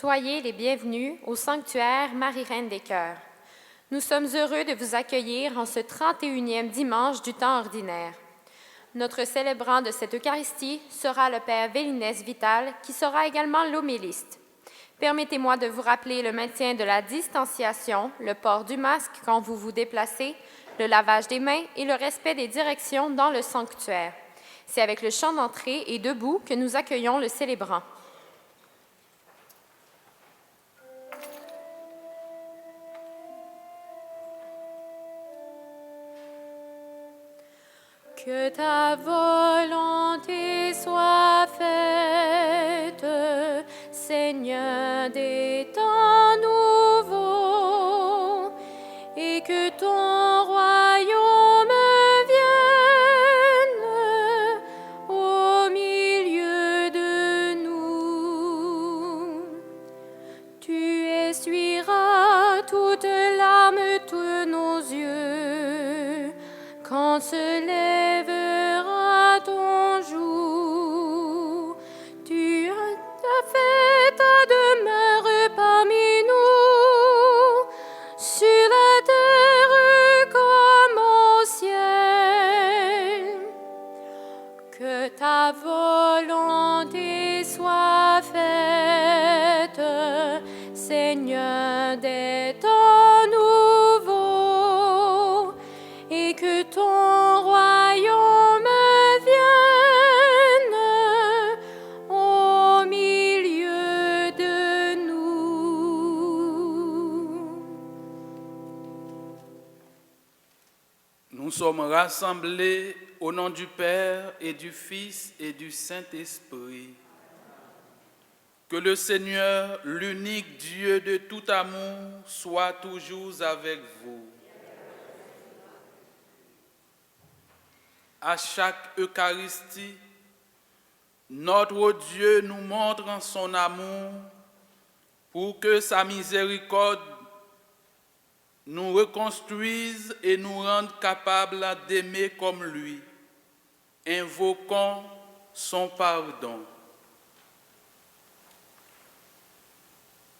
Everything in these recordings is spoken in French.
Soyez les bienvenus au sanctuaire Marie-Reine des Cœurs. Nous sommes heureux de vous accueillir en ce 31e dimanche du temps ordinaire. Notre célébrant de cette Eucharistie sera le Père Vélinès Vital, qui sera également l'homéliste. Permettez-moi de vous rappeler le maintien de la distanciation, le port du masque quand vous vous déplacez, le lavage des mains et le respect des directions dans le sanctuaire. C'est avec le chant d'entrée et debout que nous accueillons le célébrant. Que ta volonté soit faite, Seigneur des temps nouveaux, et que ton royaume vienne au milieu de nous. Tu essuieras toute larme de nos yeux quand se lèvera ton jour. Tu as fait ta demeure parmi nous, sur la terre comme au ciel. Que ta volonté soit faite, Seigneur des temps nouveaux, et que ton royaume vienne au milieu de nous. Nous sommes rassemblés au nom du Père et du Fils et du Saint-Esprit. Que le Seigneur, l'unique Dieu de tout amour, soit toujours avec vous. À chaque Eucharistie, notre Dieu nous montre son amour pour que sa miséricorde nous reconstruise et nous rende capables d'aimer comme lui. Invoquons son pardon.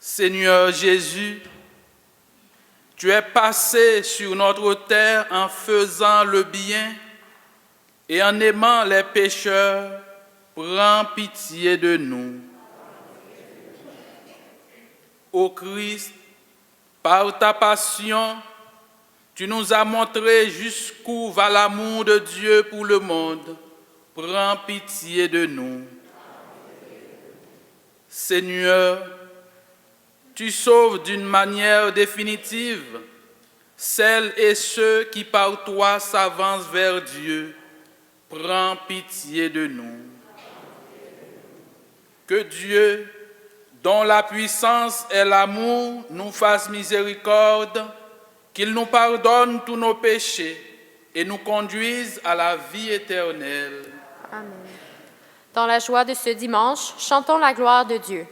Seigneur Jésus, tu es passé sur notre terre en faisant le bien et en aimant les pécheurs. Prends pitié de nous. Ô Christ, par ta passion, tu nous as montré jusqu'où va l'amour de Dieu pour le monde. Prends pitié de nous. Seigneur, tu sauves d'une manière définitive celles et ceux qui par toi s'avancent vers Dieu. Prends pitié de nous. Que Dieu, dont la puissance est l'amour, nous fasse miséricorde, qu'il nous pardonne tous nos péchés et nous conduise à la vie éternelle. Amen. Dans la joie de ce dimanche, chantons la gloire de Dieu.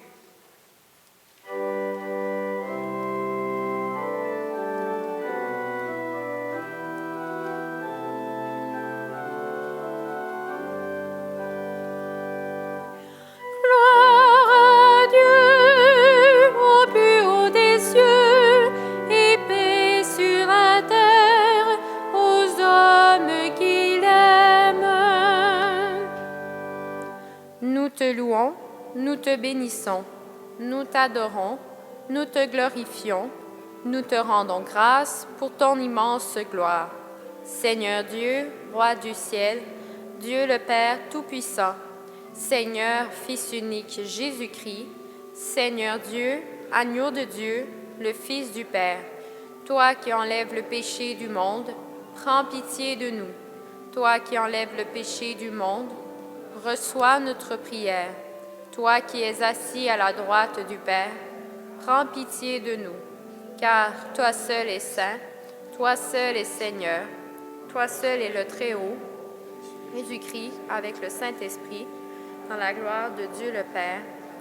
Nous te louons, nous te bénissons, nous t'adorons, nous te glorifions, nous te rendons grâce pour ton immense gloire. Seigneur Dieu, Roi du ciel, Dieu le Père Tout-Puissant, Seigneur, Fils unique Jésus-Christ, Seigneur Dieu, Agneau de Dieu, le Fils du Père, toi qui enlèves le péché du monde, prends pitié de nous. Toi qui enlèves le péché du monde, reçois notre prière. Toi qui es assis à la droite du Père, prends pitié de nous, car toi seul es saint, toi seul es Seigneur, toi seul es le Très-Haut, Jésus-Christ avec le Saint-Esprit, dans la gloire de Dieu le Père.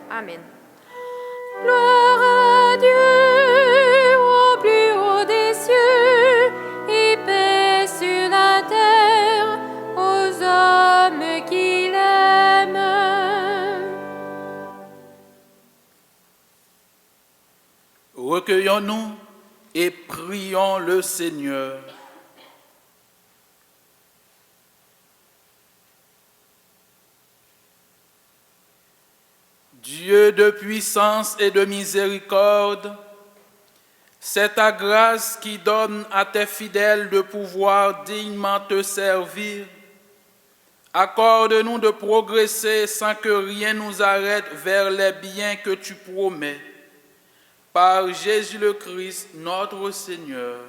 Amen. Gloire à Dieu au plus haut des cieux et paix sur la terre aux hommes qui l'aiment. Recueillons-nous et prions le Seigneur. Dieu de puissance et de miséricorde, c'est ta grâce qui donne à tes fidèles de pouvoir dignement te servir. Accorde-nous de progresser sans que rien nous arrête vers les biens que tu promets. Par Jésus le Christ, notre Seigneur.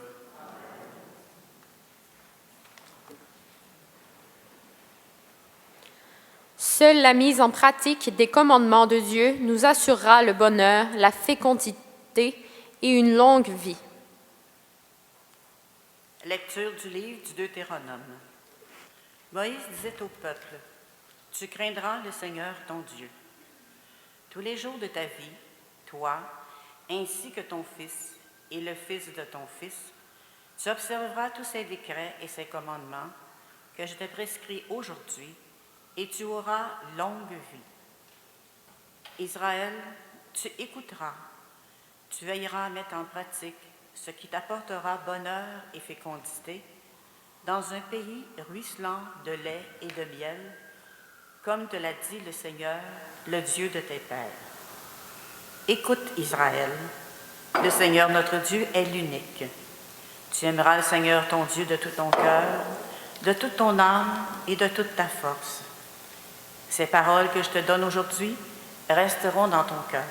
Seule la mise en pratique des commandements de Dieu nous assurera le bonheur, la fécondité et une longue vie. Lecture du livre du Deutéronome. Moïse disait au peuple, « Tu craindras le Seigneur ton Dieu. Tous les jours de ta vie, toi, ainsi que ton fils et le fils de ton fils, tu observeras tous ses décrets et ses commandements que je te prescris aujourd'hui, et tu auras longue vie. Israël, tu écouteras, tu veilleras à mettre en pratique ce qui t'apportera bonheur et fécondité dans un pays ruisselant de lait et de miel, comme te l'a dit le Seigneur, le Dieu de tes pères. Écoute Israël, le Seigneur notre Dieu est l'unique. Tu aimeras le Seigneur ton Dieu de tout ton cœur, de toute ton âme et de toute ta force. Ces paroles que je te donne aujourd'hui resteront dans ton cœur.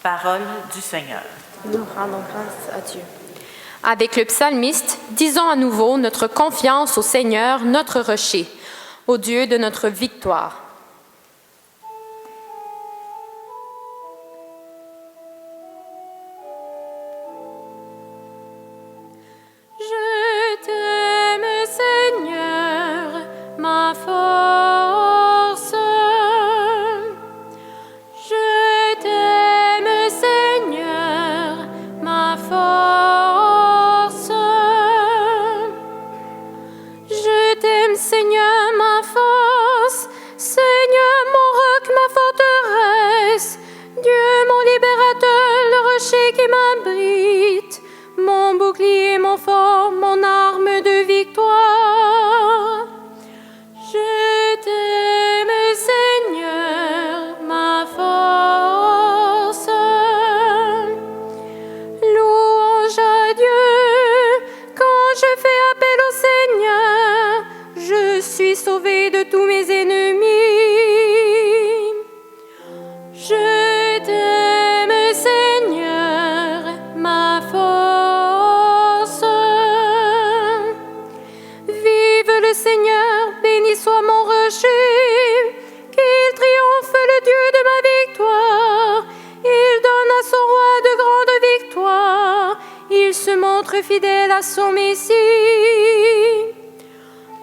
Parole du Seigneur. Nous rendons grâce à Dieu. Avec le psalmiste, disons à nouveau notre confiance au Seigneur, notre rocher, au Dieu de notre victoire. Je t'aime, Seigneur, ma force. Je t'aime, Seigneur, ma force. Je t'aime, Seigneur, ma force. Seigneur, mon roc, ma forteresse. Dieu, mon libérateur, le rocher qui m'abrite. Mon bouclier, mon fort, mon arme de victoire. Je t'aime, Seigneur, ma force. Louange à Dieu, quand je fais appel au Seigneur, je suis sauvé de tous mes ennemis. Je t'aime, Seigneur, ma force. Vive le Seigneur, béni soit mon rocher, qu'il triomphe le Dieu de ma victoire. Il donne à son roi de grandes victoires, il se montre fidèle à son Messie.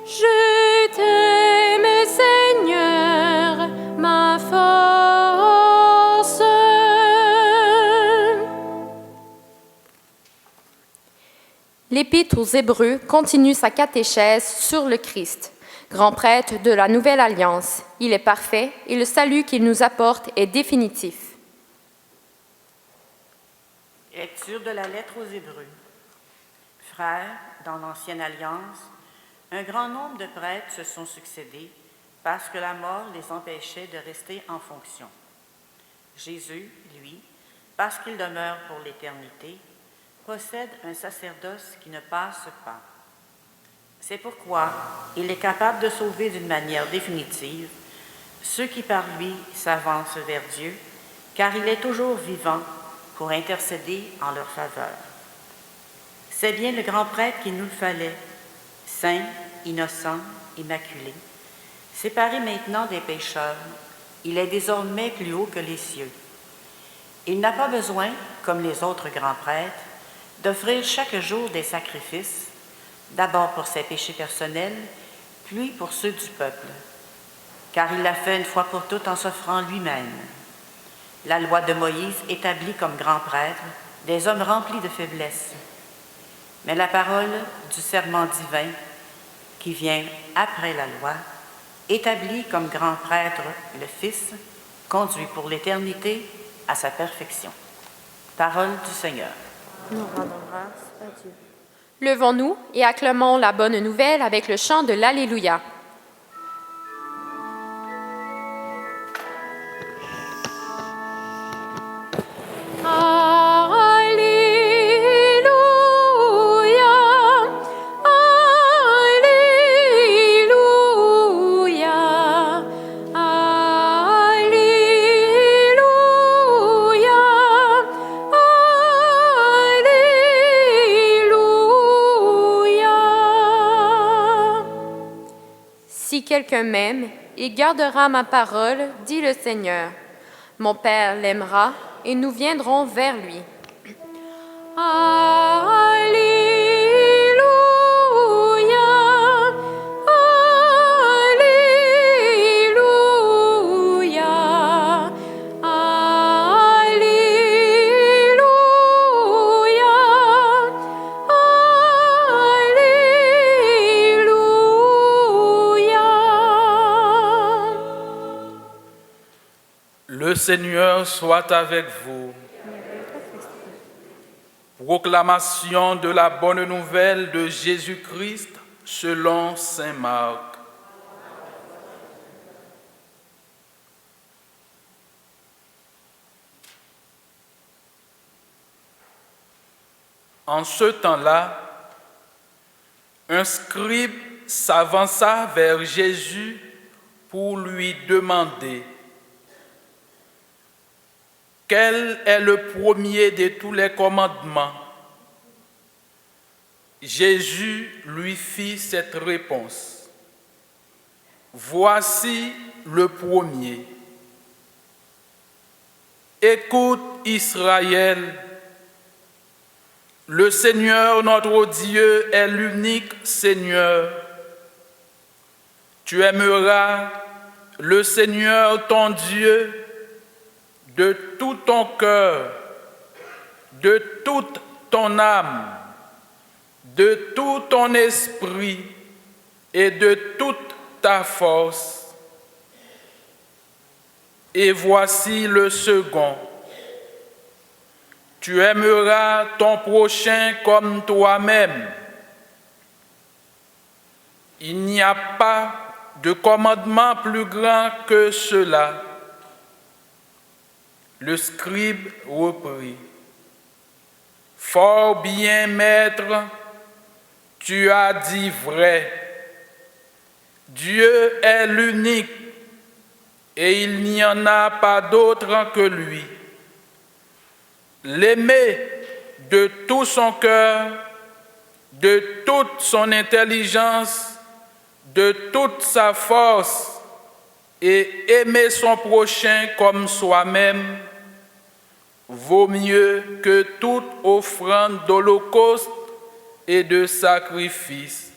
Je t'aime, Seigneur, ma force. L'Épître aux Hébreux continue sa catéchèse sur le Christ, grand prêtre de la Nouvelle Alliance. Il est parfait et le salut qu'il nous apporte est définitif. Lecture de la lettre aux Hébreux. Frères, dans l'Ancienne Alliance, un grand nombre de prêtres se sont succédés parce que la mort les empêchait de rester en fonction. Jésus, lui, parce qu'il demeure pour l'éternité, possède un sacerdoce qui ne passe pas. C'est pourquoi il est capable de sauver d'une manière définitive ceux qui par lui s'avancent vers Dieu, car il est toujours vivant pour intercéder en leur faveur. C'est bien le grand prêtre qu'il nous le fallait, saint, innocent, immaculé. Séparé maintenant des pécheurs, il est désormais plus haut que les cieux. Il n'a pas besoin, comme les autres grands prêtres, d'offrir chaque jour des sacrifices, d'abord pour ses péchés personnels, puis pour ceux du peuple, car il l'a fait une fois pour toutes en s'offrant lui-même. La loi de Moïse établit comme grands prêtres des hommes remplis de faiblesse. Mais la parole du serment divin, qui vient après la loi, établit comme grand prêtre le Fils, conduit pour l'éternité à sa perfection. Parole du Seigneur. Nous rendons grâce à Dieu. Levons-nous et acclamons la bonne nouvelle avec le chant de l'Alléluia. Si quelqu'un m'aime, il gardera ma parole, dit le Seigneur. Mon Père l'aimera et nous viendrons vers lui. Alléluia, Alléluia, Le Seigneur soit avec vous. Proclamation de la bonne nouvelle de Jésus-Christ selon saint Marc. En ce temps-là, un scribe s'avança vers Jésus pour lui demander: quel est le premier de tous les commandements? Jésus lui fit cette réponse: voici le premier. Écoute Israël, le Seigneur notre Dieu est l'unique Seigneur. Tu aimeras le Seigneur ton Dieu de tout ton cœur, de toute ton âme, de tout ton esprit et de toute ta force. Et voici le second: tu aimeras ton prochain comme toi-même. Il n'y a pas de commandement plus grand que cela. Le scribe reprit: fort bien, maître, tu as dit vrai. Dieu est l'unique et il n'y en a pas d'autre que lui. L'aimer de tout son cœur, de toute son intelligence, de toute sa force, et aimer son prochain comme soi-même vaut mieux que toute offrande d'holocauste et de sacrifice.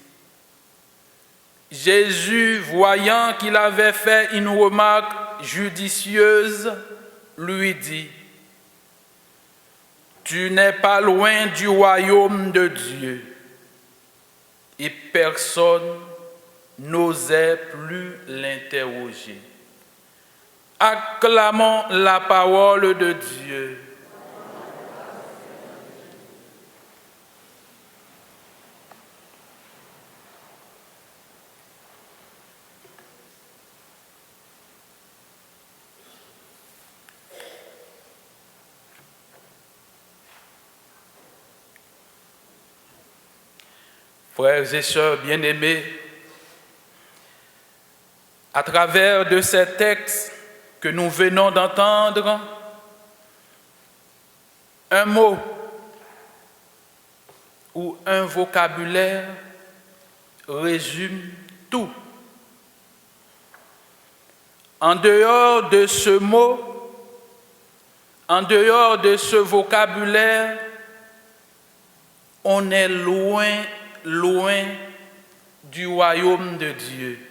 Jésus, voyant qu'il avait fait une remarque judicieuse, lui dit: tu n'es pas loin du royaume de Dieu. Et personne n'osait plus l'interroger. Acclamons la parole de Dieu. Frères et sœurs bien-aimés, à travers de ces textes que nous venons d'entendre, un mot ou un vocabulaire résume tout. En dehors de ce mot, en dehors de ce vocabulaire, on est loin, loin du royaume de Dieu.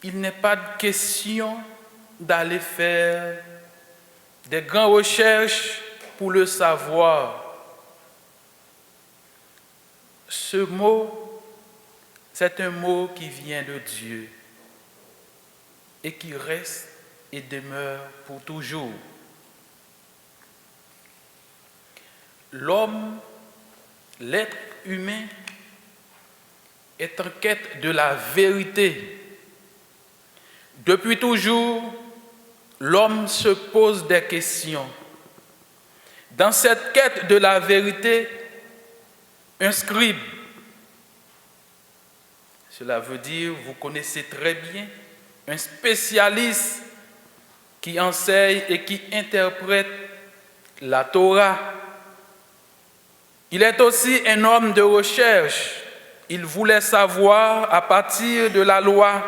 Il n'est pas de question d'aller faire des grandes recherches pour le savoir. Ce mot, c'est un mot qui vient de Dieu et qui reste et demeure pour toujours. L'homme, l'être humain, est en quête de la vérité. Depuis toujours, l'homme se pose des questions. Dans cette quête de la vérité, un scribe, cela veut dire, vous connaissez très bien, un spécialiste qui enseigne et qui interprète la Torah. Il est aussi un homme de recherche. Il voulait savoir à partir de la loi,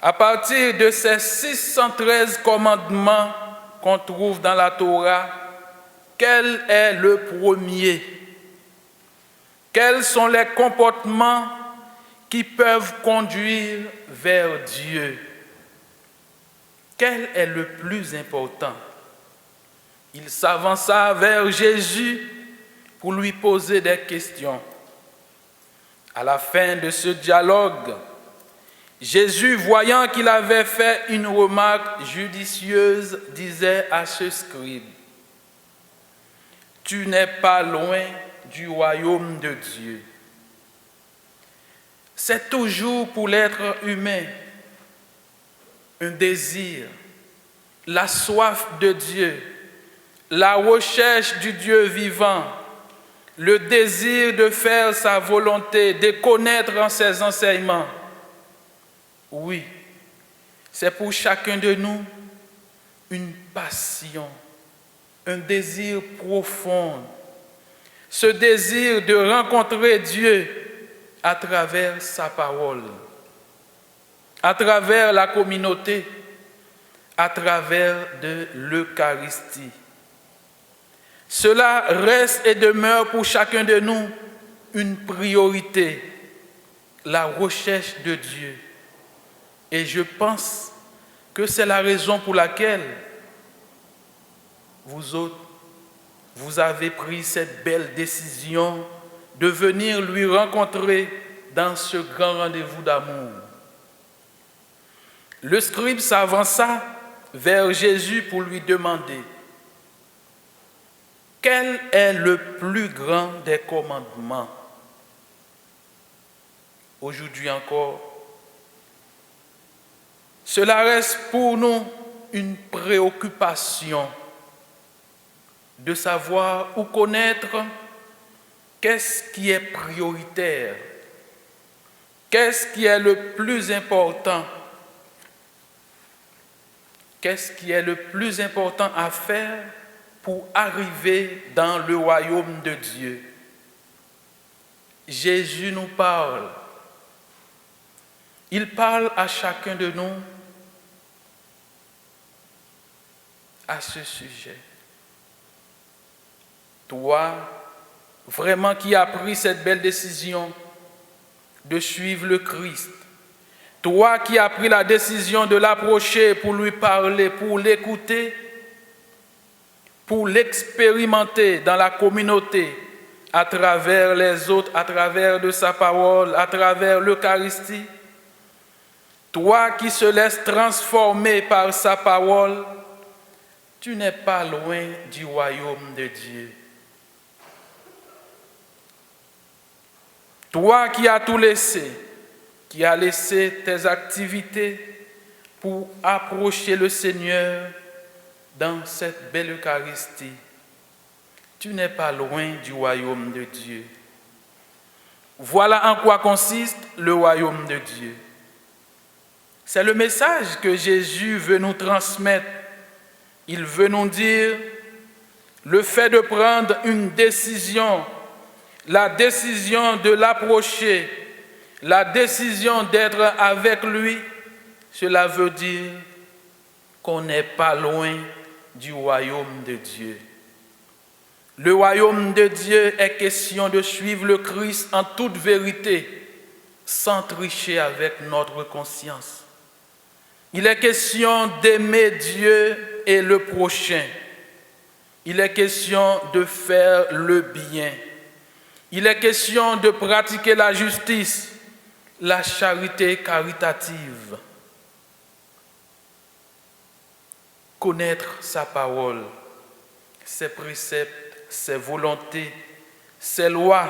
à partir de ces 613 commandements qu'on trouve dans la Torah, quel est le premier? Quels sont les comportements qui peuvent conduire vers Dieu? Quel est le plus important? Il s'avança vers Jésus pour lui poser des questions. À la fin de ce dialogue, Jésus, voyant qu'il avait fait une remarque judicieuse, disait à ce scribe, « Tu n'es pas loin du royaume de Dieu. » C'est toujours pour l'être humain un désir, la soif de Dieu, la recherche du Dieu vivant, le désir de faire sa volonté, de connaître en ses enseignements. Oui, c'est pour chacun de nous une passion, un désir profond, ce désir de rencontrer Dieu à travers sa parole, à travers la communauté, à travers de l'Eucharistie. Cela reste et demeure pour chacun de nous une priorité, la recherche de Dieu. Et je pense que c'est la raison pour laquelle vous autres, vous avez pris cette belle décision de venir lui rencontrer dans ce grand rendez-vous d'amour. Le scribe s'avança vers Jésus pour lui demander quel est le plus grand des commandements. Aujourd'hui encore, cela reste pour nous une préoccupation de savoir ou connaître qu'est-ce qui est prioritaire, qu'est-ce qui est le plus important, qu'est-ce qui est le plus important à faire pour arriver dans le royaume de Dieu. Jésus nous parle. Il parle à chacun de nous à ce sujet. Toi, vraiment qui as pris cette belle décision de suivre le Christ, toi qui as pris la décision de l'approcher pour lui parler, pour l'écouter, pour l'expérimenter dans la communauté, à travers les autres, à travers de sa parole, à travers l'Eucharistie, toi qui se laisses transformer par sa parole, tu n'es pas loin du royaume de Dieu. Toi qui as tout laissé, qui as laissé tes activités pour approcher le Seigneur dans cette belle Eucharistie, tu n'es pas loin du royaume de Dieu. Voilà en quoi consiste le royaume de Dieu. C'est le message que Jésus veut nous transmettre. Il veut nous dire le fait de prendre une décision, la décision de l'approcher, la décision d'être avec lui, cela veut dire qu'on n'est pas loin du royaume de Dieu. Le royaume de Dieu est question de suivre le Christ en toute vérité, sans tricher avec notre conscience. Il est question d'aimer Dieu et le prochain. Il est question de faire le bien. Il est question de pratiquer la justice, la charité caritative. connaître sa parole, ses préceptes, ses volontés, ses lois,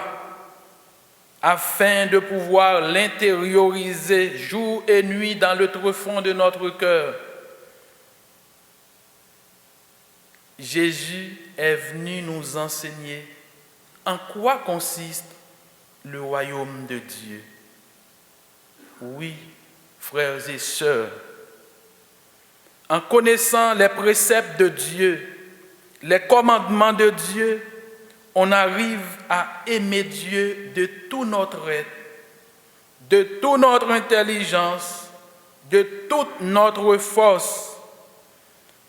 afin de pouvoir l'intérioriser jour et nuit dans le tréfonds de notre cœur. Jésus est venu nous enseigner en quoi consiste le royaume de Dieu. Oui, frères et sœurs, en connaissant les préceptes de Dieu, les commandements de Dieu, on arrive à aimer Dieu de tout notre être, de toute notre intelligence, de toute notre force.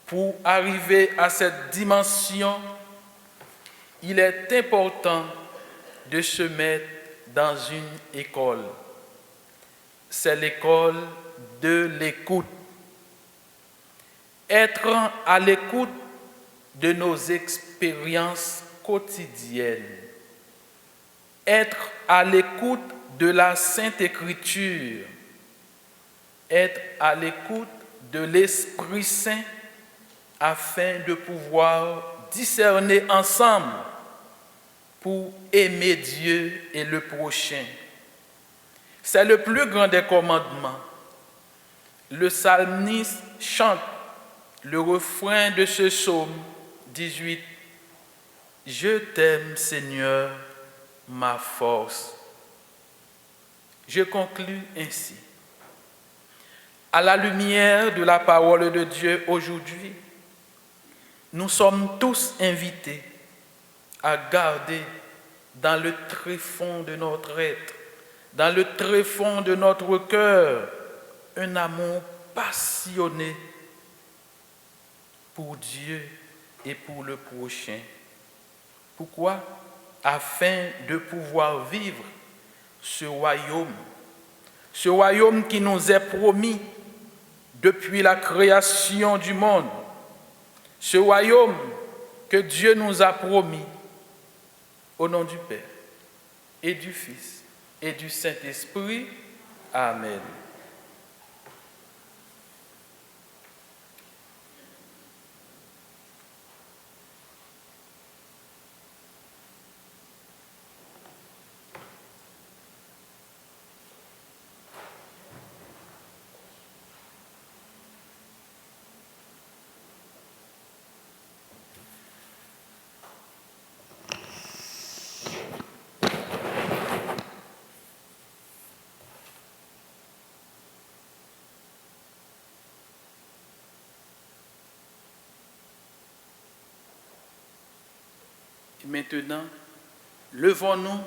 Pour arriver à cette dimension, il est important de se mettre dans une école. C'est l'école de l'écoute. Être à l'écoute de nos expériences quotidiennes. Être à l'écoute de la Sainte Écriture. Être à l'écoute de l'Esprit Saint afin de pouvoir discerner ensemble pour aimer Dieu et le prochain. C'est le plus grand des commandements. Le psalmiste chante le refrain de ce psaume 18. « Je t'aime, Seigneur, ma force. » Je conclus ainsi. À la lumière de la parole de Dieu aujourd'hui, nous sommes tous invités à garder dans le tréfonds de notre être, dans le tréfonds de notre cœur, un amour passionné pour Dieu et pour le prochain. Pourquoi? Afin de pouvoir vivre ce royaume qui nous est promis depuis la création du monde, ce royaume que Dieu nous a promis au nom du Père et du Fils et du Saint-Esprit. Amen. Maintenant, levons-nous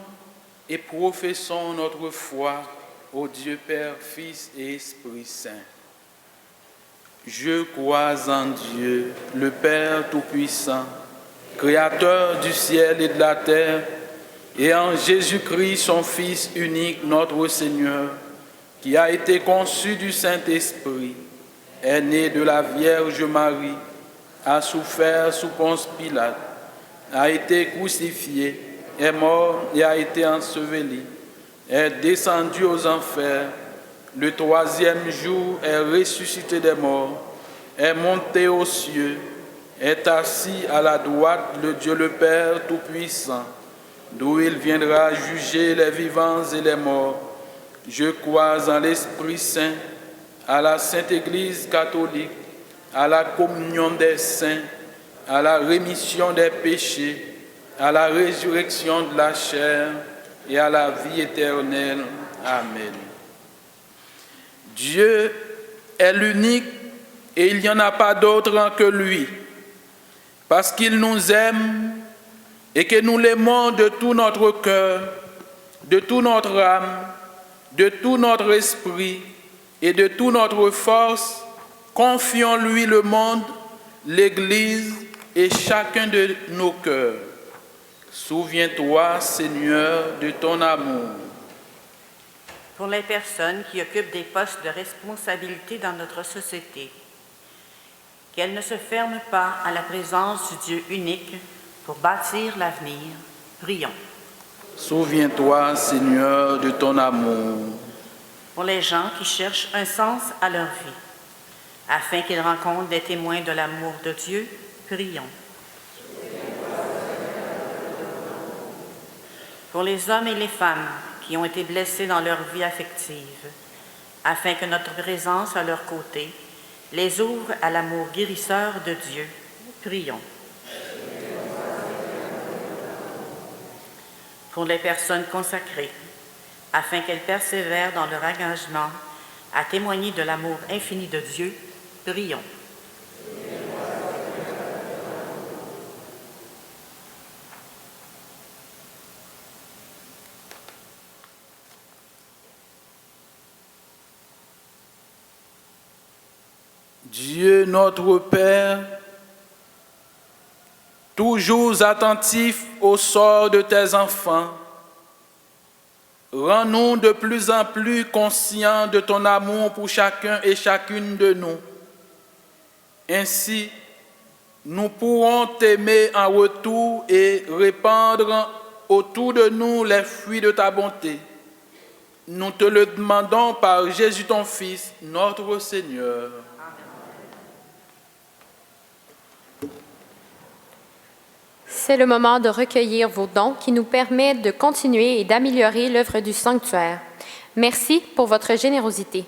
et professons notre foi au Dieu Père, Fils et Esprit Saint. Je crois en Dieu, le Père Tout-Puissant, Créateur du ciel et de la terre, et en Jésus-Christ, son Fils unique, notre Seigneur, qui a été conçu du Saint-Esprit, est né de la Vierge Marie, a souffert sous Ponce Pilate, a été crucifié, est mort et a été enseveli, est descendu aux enfers, le troisième jour est ressuscité des morts, est monté aux cieux, est assis à la droite de Dieu le Père Tout-Puissant, d'où il viendra juger les vivants et les morts. Je crois en l'Esprit Saint, à la Sainte Église catholique, à la communion des saints, à la rémission des péchés, à la résurrection de la chair et à la vie éternelle. Amen. Dieu est l'unique et il n'y en a pas d'autre que lui, parce qu'il nous aime et que nous l'aimons de tout notre cœur, de toute notre âme, de tout notre esprit et de toute notre force. Confions-lui le monde, l'Église et chacun de nos cœurs. Souviens-toi, Seigneur, de ton amour. Pour les personnes qui occupent des postes de responsabilité dans notre société, qu'elles ne se ferment pas à la présence du Dieu unique pour bâtir l'avenir, prions. Souviens-toi, Seigneur, de ton amour. Pour les gens qui cherchent un sens à leur vie, afin qu'ils rencontrent des témoins de l'amour de Dieu. Prions. Pour les hommes et les femmes qui ont été blessés dans leur vie affective, afin que notre présence à leur côté les ouvre à l'amour guérisseur de Dieu. Prions. Pour les personnes consacrées, afin qu'elles persévèrent dans leur engagement à témoigner de l'amour infini de Dieu. Prions. Dieu notre Père, toujours attentif au sort de tes enfants, rends-nous de plus en plus conscients de ton amour pour chacun et chacune de nous. Ainsi, nous pourrons t'aimer en retour et répandre autour de nous les fruits de ta bonté. Nous te le demandons par Jésus ton Fils, notre Seigneur. C'est le moment de recueillir vos dons qui nous permettent de continuer et d'améliorer l'œuvre du sanctuaire. Merci pour votre générosité.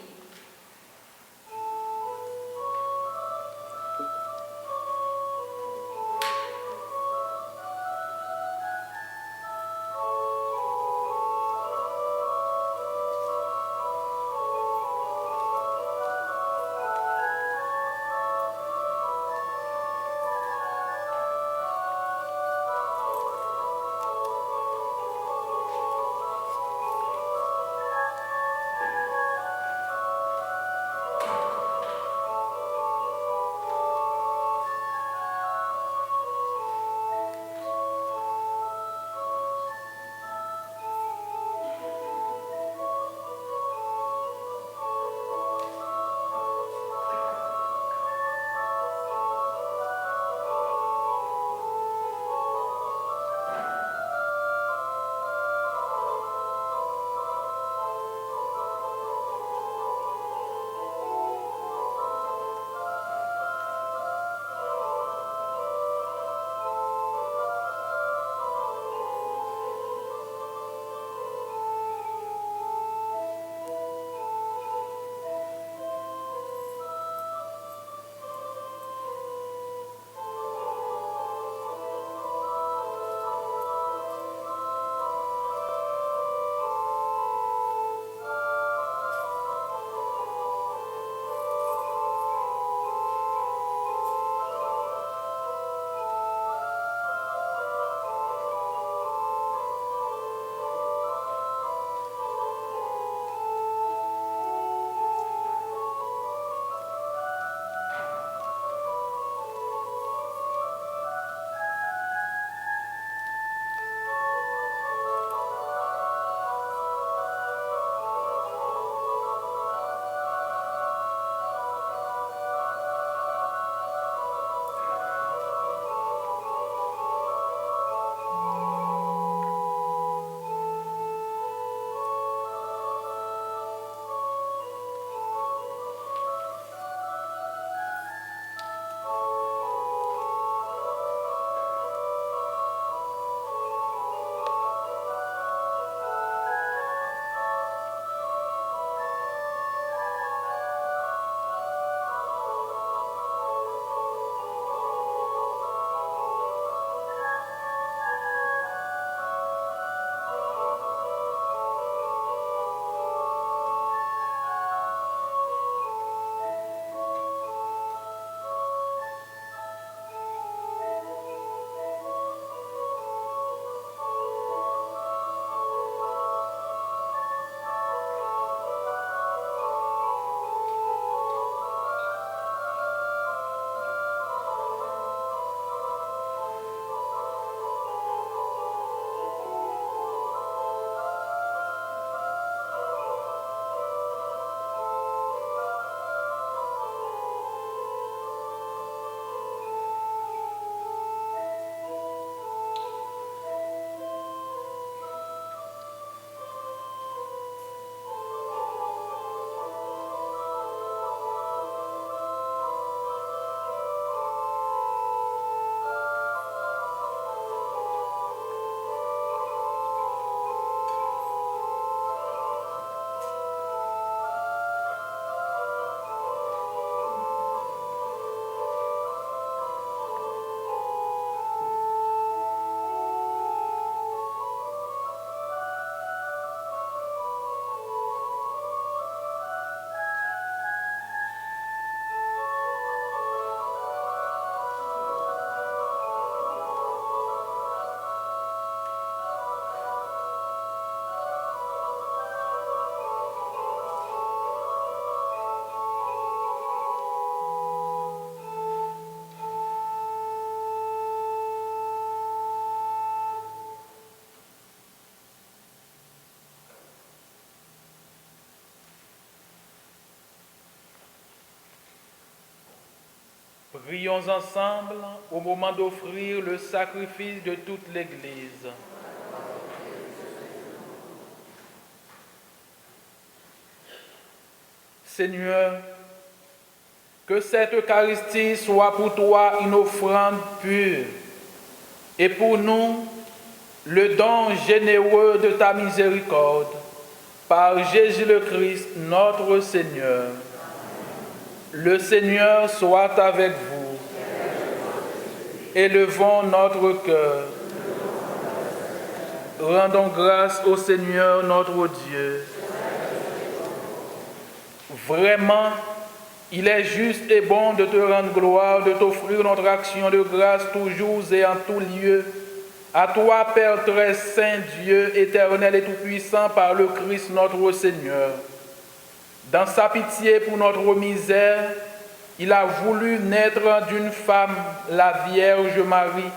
Prions ensemble au moment d'offrir le sacrifice de toute l'Église. Seigneur, que cette Eucharistie soit pour toi une offrande pure et pour nous le don généreux de ta miséricorde par Jésus le Christ, notre Seigneur. Le Seigneur soit avec vous. Élevons notre cœur. Rendons grâce au Seigneur notre Dieu. Vraiment, il est juste et bon de te rendre gloire, de t'offrir notre action de grâce toujours et en tout lieu. À toi, Père très saint, Dieu éternel et tout-puissant, par le Christ notre Seigneur. Dans sa pitié pour notre misère, il a voulu naître d'une femme, la Vierge Marie.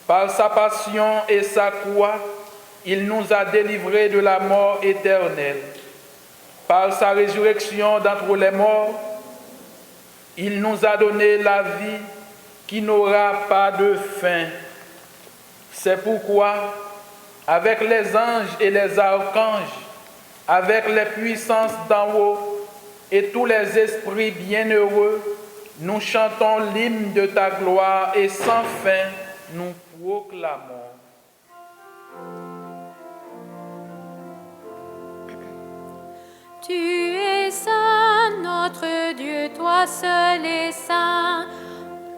Par sa passion et sa croix, il nous a délivrés de la mort éternelle. Par sa résurrection d'entre les morts, il nous a donné la vie qui n'aura pas de fin. C'est pourquoi, avec les anges et les archanges, avec les puissances d'en haut et tous les esprits bienheureux, nous chantons l'hymne de ta gloire et sans fin nous proclamons. Tu es saint, notre Dieu, toi seul es saint.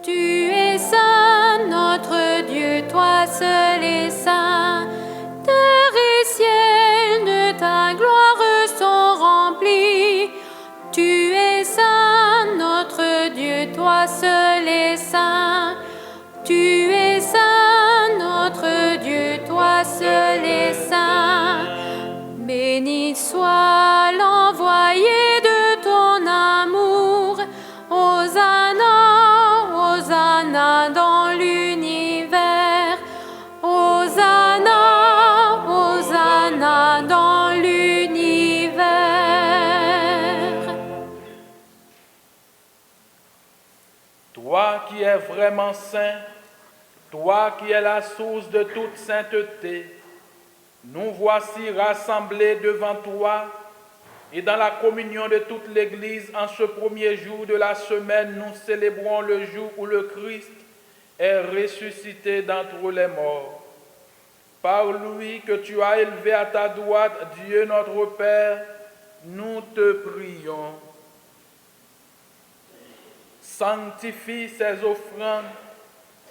Tu es saint, notre Dieu, toi seul es saint. Terre et ciel de ta gloire sont remplis. Tu es saint, notre Dieu, toi seul es saint. Tu es saint, notre Dieu, toi seul es saint. Béni soit l'envoyé de ton amour. Hosanna, Hosanna dans l'univers. Hosanna, Hosanna dans l'univers. Toi qui es vraiment saint, toi qui es la source de toute sainteté, nous voici rassemblés devant toi et dans la communion de toute l'Église en ce premier jour de la semaine, nous célébrons le jour où le Christ est ressuscité d'entre les morts. Par lui que tu as élevé à ta droite, Dieu notre Père, nous te prions. Sanctifie ces offrandes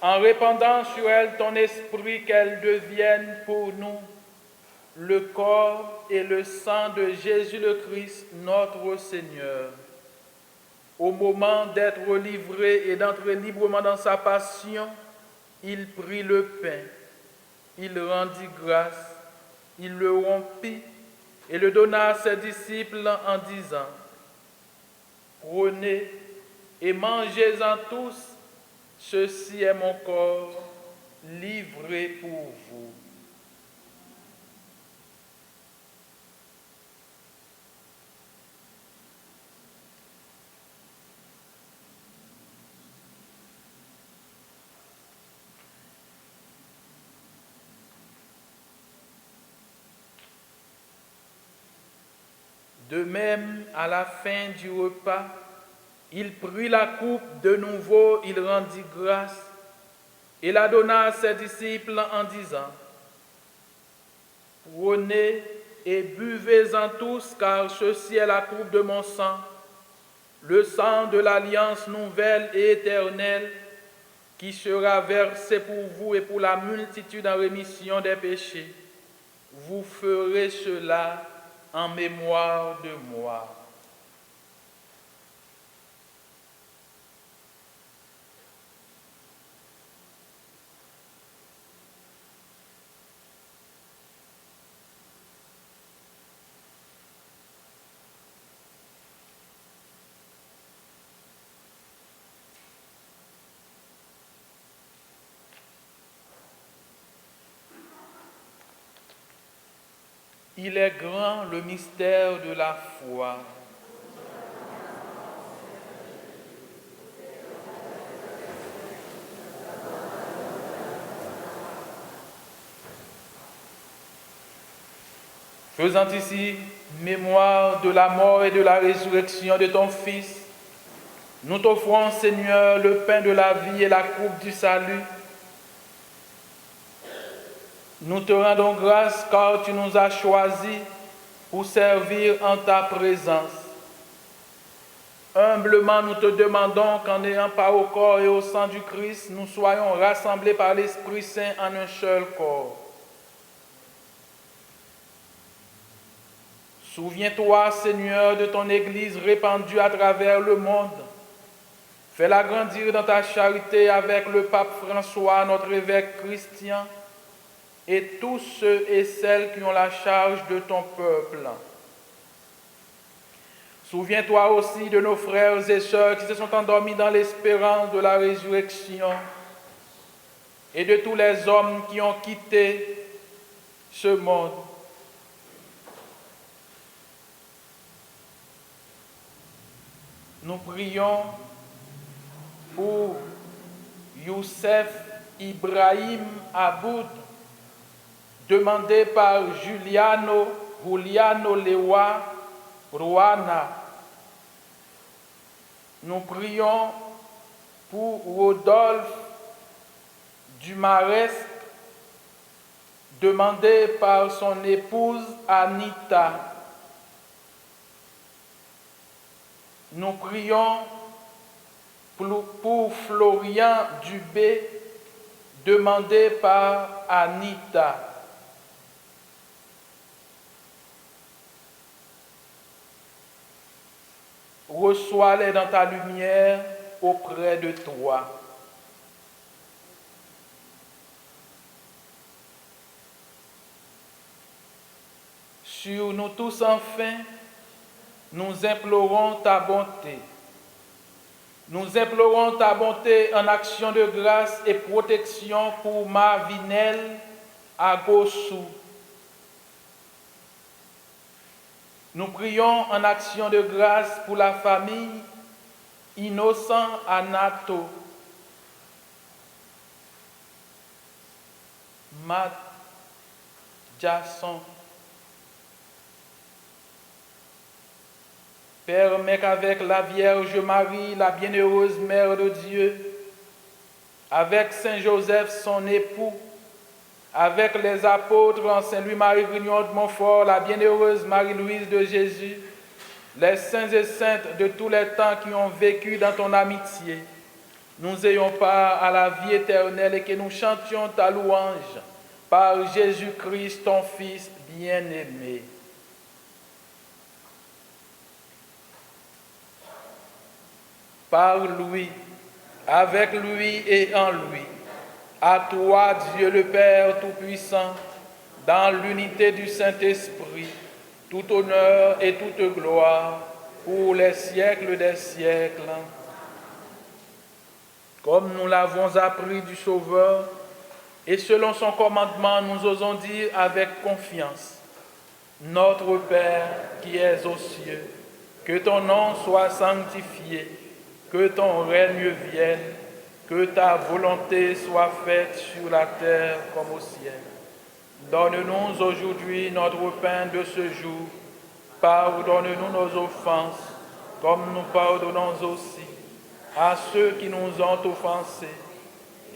en répandant sur elles ton esprit, qu'elles deviennent pour nous le corps et le sang de Jésus le Christ, notre Seigneur. Au moment d'être livré et d'entrer librement dans sa passion, il prit le pain, il rendit grâce, il le rompit et le donna à ses disciples en disant : Prenez et mangez-en tous, ceci est mon corps livré pour vous. De même, à la fin du repas, il prit la coupe de nouveau, il rendit grâce et la donna à ses disciples en disant : Prenez et buvez-en tous, car ceci est la coupe de mon sang, le sang de l'alliance nouvelle et éternelle, qui sera versé pour vous et pour la multitude en rémission des péchés. Vous ferez cela en mémoire de moi. Il est grand le mystère de la foi. faisant ici mémoire de la mort et de la résurrection de ton Fils, nous t'offrons, Seigneur, le pain de la vie et la coupe du salut. Nous te rendons grâce car tu nous as choisis pour servir en ta présence. Humblement, nous te demandons qu'en n'ayant pas au corps et au sang du Christ, nous soyons rassemblés par l'Esprit Saint en un seul corps. Souviens-toi, Seigneur, de ton Église répandue à travers le monde. Fais-la grandir dans ta charité avec le pape François, notre évêque Christian, et tous ceux et celles qui ont la charge de ton peuple. Souviens-toi aussi de nos frères et sœurs qui se sont endormis dans l'espérance de la résurrection et de tous les hommes qui ont quitté ce monde. Nous prions pour Youssef Ibrahim Aboud, demandé par Juliano Lewa Rouana. Nous prions pour Rodolphe Dumaresque, demandé par son épouse Anita. Nous prions pour Florian Dubé, demandé par Anita. Reçois-les dans ta lumière auprès de toi. Sur nous tous enfin, nous implorons ta bonté. Nous implorons ta bonté en action de grâce et protection pour Marvinel Agossou. Nous prions en action de grâce pour la famille Innocent Anato, Matt Jasson. Permets qu'avec la Vierge Marie, la bienheureuse Mère de Dieu, avec Saint Joseph, son époux, avec les apôtres, Saint Louis-Marie Grignon de Montfort, la bienheureuse Marie-Louise de Jésus, les saints et saintes de tous les temps qui ont vécu dans ton amitié, nous ayons part à la vie éternelle et que nous chantions ta louange par Jésus-Christ, ton Fils bien-aimé. Par lui, avec lui et en lui, à toi, Dieu le Père Tout-Puissant, dans l'unité du Saint-Esprit, tout honneur et toute gloire pour les siècles des siècles. Comme nous l'avons appris du Sauveur, et selon son commandement, nous osons dire avec confiance, Notre Père qui es aux cieux, que ton nom soit sanctifié, que ton règne vienne, que ta volonté soit faite sur la terre comme au ciel. Donne-nous aujourd'hui notre pain de ce jour. Pardonne-nous nos offenses, comme nous pardonnons aussi à ceux qui nous ont offensés.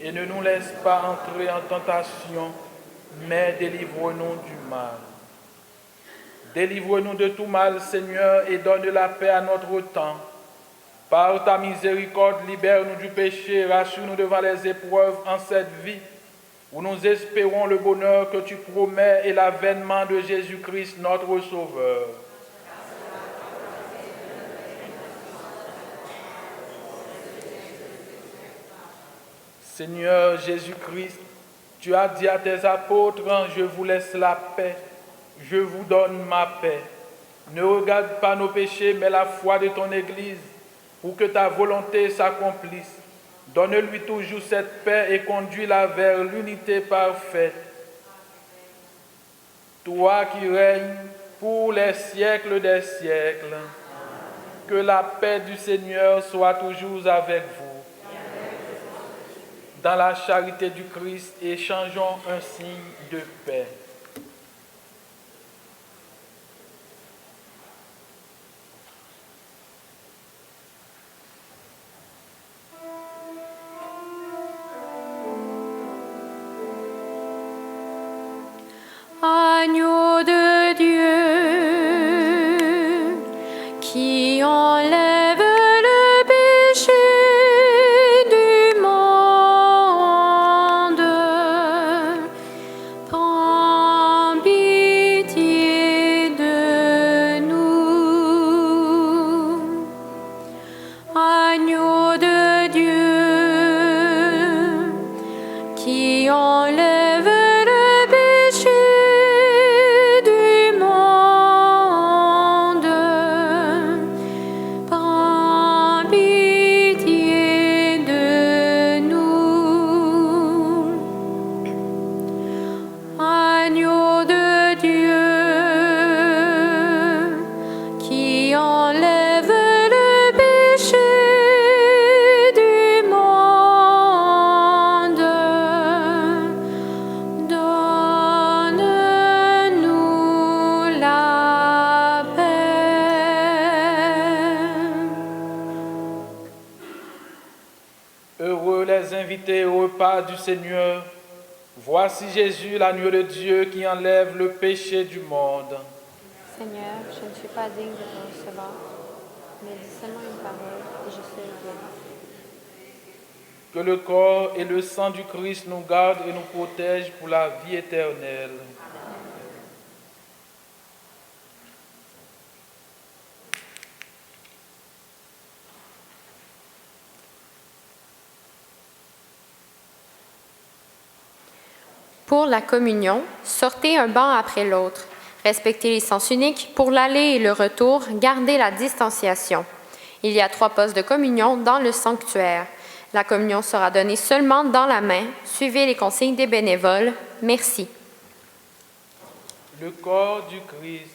Et ne nous laisse pas entrer en tentation, mais délivre-nous du mal. Délivre-nous de tout mal, Seigneur, et donne la paix à notre temps. Par ta miséricorde, libère-nous du péché, rassure-nous devant les épreuves en cette vie, où nous espérons le bonheur que tu promets et l'avènement de Jésus-Christ, notre Sauveur. Seigneur Jésus-Christ, tu as dit à tes apôtres, je vous laisse la paix, je vous donne ma paix. Ne regarde pas nos péchés, mais la foi de ton Église, pour que ta volonté s'accomplisse. Donne-lui toujours cette paix et conduis-la vers l'unité parfaite. Toi qui règnes pour les siècles des siècles, que la paix du Seigneur soit toujours avec vous. Dans la charité du Christ, échangeons un signe de paix. Heureux les invités au repas du Seigneur. Voici Jésus, l'agneau de Dieu qui enlève le péché du monde. Seigneur, je ne suis pas digne de te recevoir, mais dis seulement une parole et je serai guéri. Que le corps et le sang du Christ nous gardent et nous protègent pour la vie éternelle. Pour la communion, sortez un banc après l'autre. Respectez les sens uniques. Pour l'aller et le retour, gardez la distanciation. Il y a 3 postes de communion dans le sanctuaire. La communion sera donnée seulement dans la main. Suivez les consignes des bénévoles. Merci. Le corps du Christ.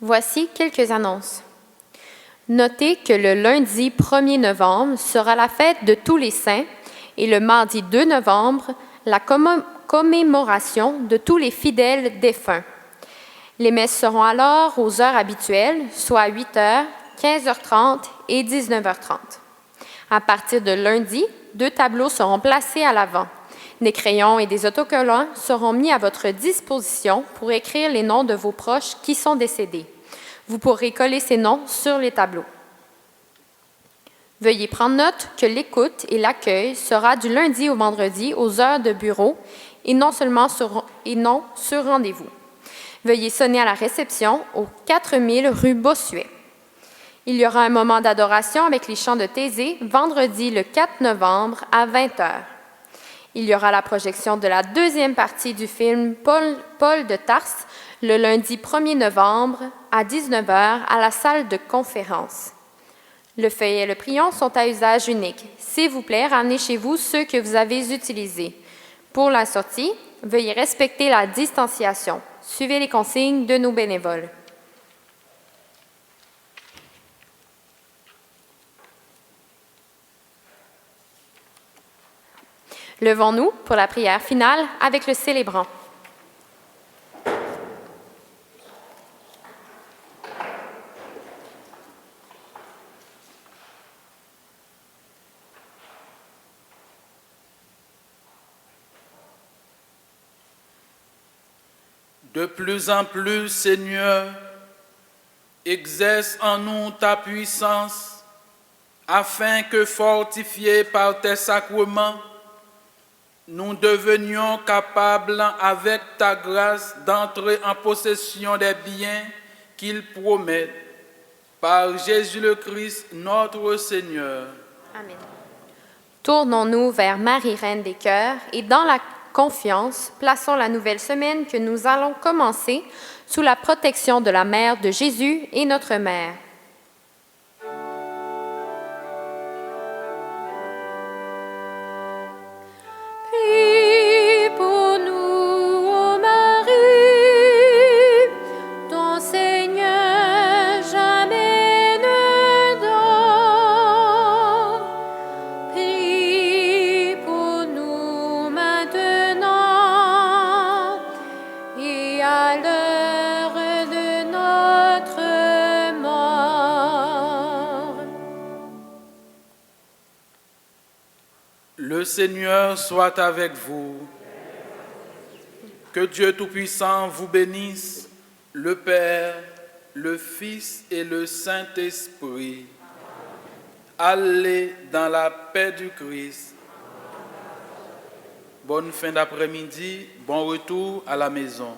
Voici quelques annonces. Notez que le lundi 1er novembre sera la fête de tous les saints et le mardi 2 novembre, la commémoration de tous les fidèles défunts. Les messes seront alors aux heures habituelles, soit 8 h, 15h30 et 19h30. À partir de lundi, 2 tableaux seront placés à l'avant. Des crayons et des autocollants seront mis à votre disposition pour écrire les noms de vos proches qui sont décédés. Vous pourrez coller ces noms sur les tableaux. Veuillez prendre note que l'écoute et l'accueil sera du lundi au vendredi aux heures de bureau et non sur rendez-vous. Veuillez sonner à la réception au 4000 rue Bossuet. Il y aura un moment d'adoration avec les chants de Thésée vendredi le 4 novembre à 20 h. Il y aura la projection de la deuxième partie du film Paul de Tarse le lundi 1er novembre à 19 h à la salle de conférence. Le feuillet et le prion sont à usage unique. S'il vous plaît, ramenez chez vous ceux que vous avez utilisés. Pour la sortie, veuillez respecter la distanciation. Suivez les consignes de nos bénévoles. Levons-nous pour la prière finale avec le célébrant. De plus en plus, Seigneur, exerce en nous ta puissance, afin que, fortifiés par tes sacrements, nous devenions capables, avec ta grâce, d'entrer en possession des biens qu'ils promettent. Par Jésus le Christ, notre Seigneur. Amen. Tournons-nous vers Marie, Reine des cœurs, et dans la confiance, plaçons la nouvelle semaine que nous allons commencer sous la protection de la Mère de Jésus et notre Mère. Prie pour nous, ô Marie, ton Seigneur jamais ne dort. Prie pour nous maintenant et à l'heure de notre mort. Le Seigneur soit avec vous. Que Dieu Tout-Puissant vous bénisse, le Père, le Fils et le Saint-Esprit. Allez dans la paix du Christ. Bonne fin d'après-midi, bon retour à la maison.